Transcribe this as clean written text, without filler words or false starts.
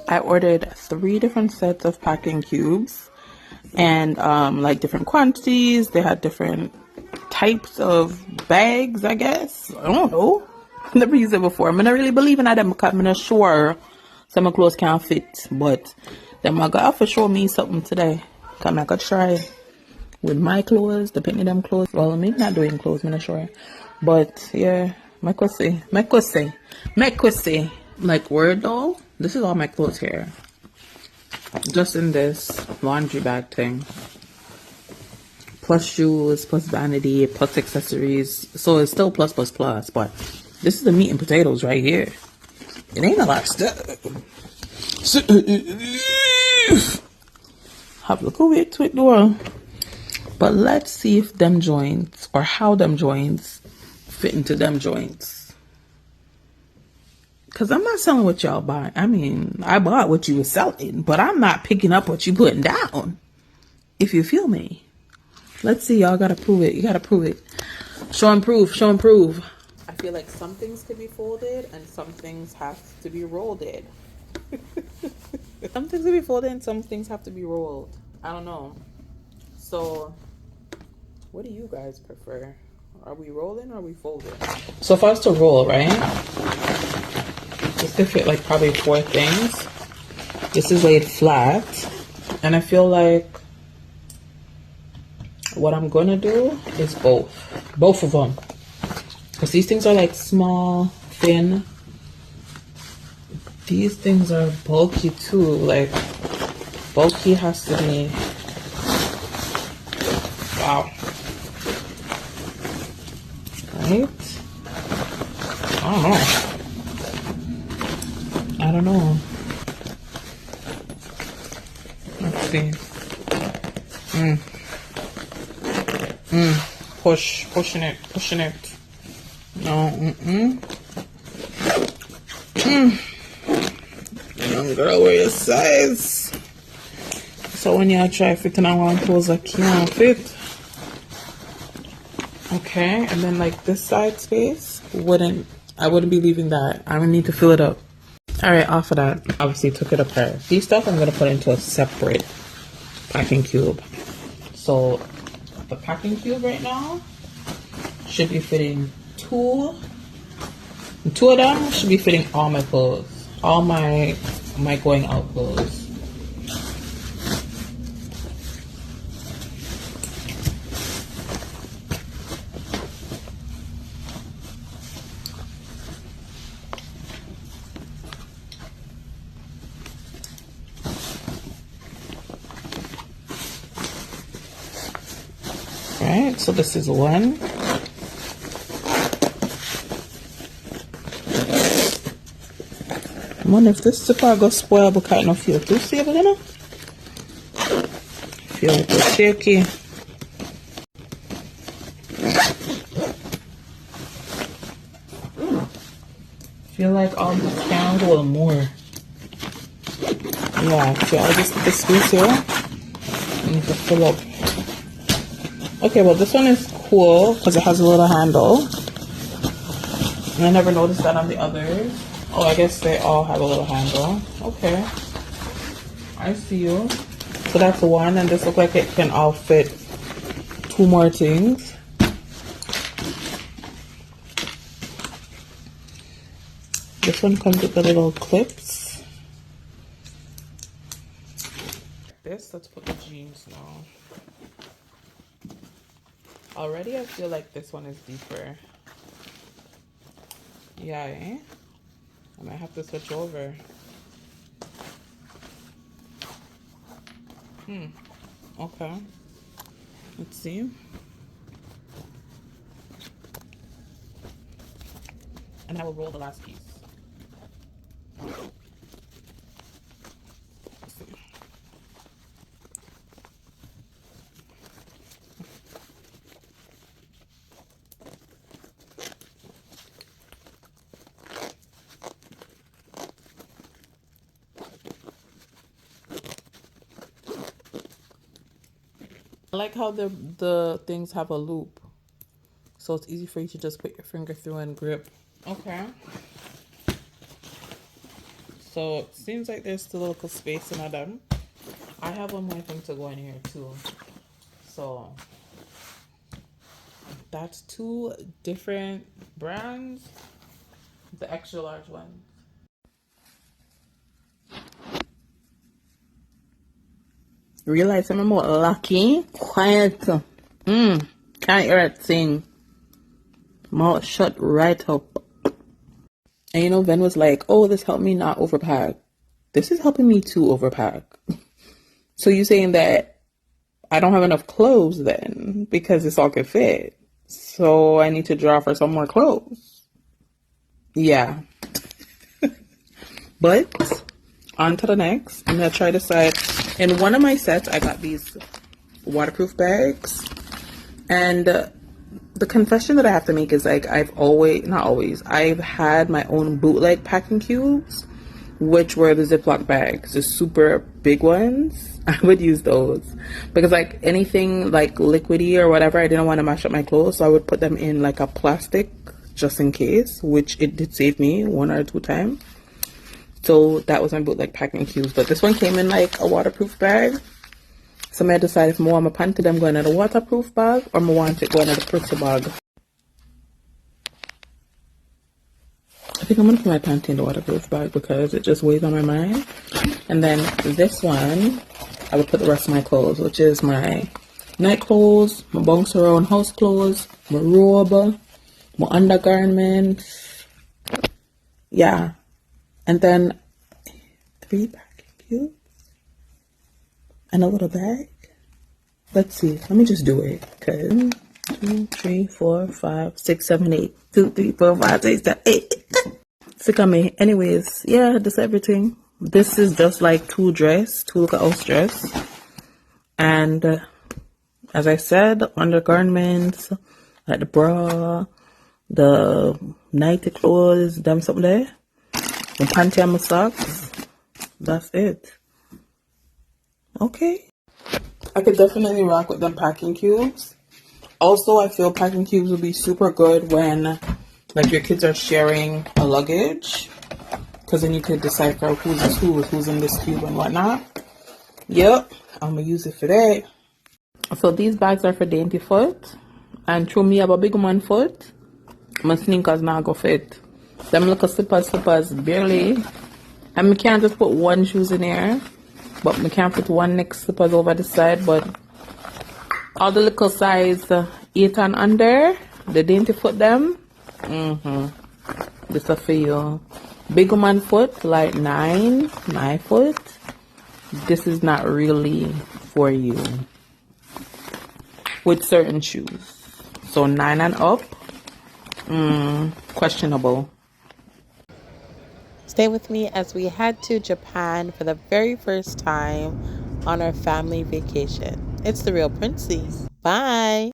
I ordered 3 different sets of packing cubes and like different quantities. They had different types of bags, I guess. I don't know. Never used it before. I'm not really believing in them because I'm not sure some of my clothes can't fit. But them I got to show me something today. Come I could try with my clothes, depending on them clothes. Well, I'm not doing clothes, I'm not sure. But yeah, my pussy. Like word though, this is all my clothes here. Just in this laundry bag thing. Plus shoes, plus vanity, plus accessories. So it's still plus, but this is the meat and potatoes right here. It ain't a lot of stuff. Have a look away to it though. But let's see if them joints or how them joints fit into them joints. Cause I'm not selling what y'all buy. I mean, I bought what you were selling, but I'm not picking up what you putting down. If you feel me. Let's see, y'all gotta prove it. You gotta prove it. Show and prove, show and prove. I feel like some things can be folded and some things have to be rolled. Some things can be folded and some things have to be rolled. I don't know. So, what do you guys prefer? Are we rolling or are we folding? So if I was to roll, right? This could fit like probably 4 things. This is laid flat. And I feel like what I'm gonna do is both of them, because these things are like small, thin. These things are bulky too. Like bulky has to be, wow, right? I don't know. Let's see. Pushing it. No, Young girl, wear your size. So when y'all try fitting on one clothes that can't fit. Okay, and then like this side space, I wouldn't be leaving that. I would need to fill it up. Alright, off of that, obviously took it apart. These stuff I'm gonna put into a separate packing cube. So the packing cube right now should be fitting 2 of them should be fitting all my clothes, all my going out clothes. Right, so this is one. I wonder if this zipper got spoiled because I don't feel too stable, you know? Feel a little shaky. Feel like all this can hold more. Yeah, see all this space here? I need to fill up. Okay, well this one is cool because it has a little handle. And I never noticed that on the others. Oh, I guess they all have a little handle. Okay. I see you. So that's one, and this looks like it can all fit 2 more things. This one comes with the little clips. Let's put the jeans now. Already I feel like this one is deeper. Yeah, eh? I might have to switch over. Okay. Let's see. And I will roll the last piece. Let's see. I like how the things have a loop, so it's easy for you to just put your finger through and grip. Okay. So it seems like there's still a little space in them. I have one more thing to go in here too. So that's two different brands. The extra large one. Realize I'm more lucky. Quiet. Can't hear a thing. Mouth shut right up. And you know, Ben was like, oh, this helped me not overpack. This is helping me to overpack. So you saying that I don't have enough clothes then because this all could fit. So I need to draw for some more clothes. Yeah. But on to the next. I'm going to try to decide. In one of my sets, I got these waterproof bags. And the confession that I have to make is like I've had my own bootleg packing cubes, which were the Ziploc bags, the super big ones. I would use those because like anything like liquidy or whatever, I didn't want to mash up my clothes, so I would put them in like a plastic just in case, which it did save me 1 or 2 times. So that was my bootleg packing cubes, but this one came in like a waterproof bag. So I decide if I want my panty them going in a waterproof bag or I want it going in a pretty bag. I think I'm gonna put my panty in the waterproof bag because it just weighs on my mind. And then this one, I would put the rest of my clothes, which is my night clothes, my bounce around house clothes, my robe, my undergarments. Yeah. And then 3 packing cubes. And a little bag. Let's see. Let me just do it. Okay. 1, 2, 3, 4, 5, 6, 7, 8. 2, 3, 4, 5, 6, 7, 8. Sick of me. Anyways, yeah, that's everything. This is just like 2 look at house dress. And as I said, undergarments, like the bra, the nighty clothes, them something there. The panty and my socks. That's it. Okay. I could definitely rock with them packing cubes. Also, I feel packing cubes would be super good when like your kids are sharing a luggage, because then you could decipher who's in this cube and whatnot. Yep, I'm gonna use it for that. So these bags are for dainty foot, and through me have a big man foot, my sneakers not go fit. Them little slippers barely. And we can't just put one shoes in here. But we can't put one next slippers over the side. But all the little size 8 and under, the dainty foot them. This is for you. Big man foot, like 9 foot. This is not really for you. With certain shoes. So 9 and up, questionable. Stay with me as we head to Japan for the very first time on our family vacation. It's the real Princey. Bye.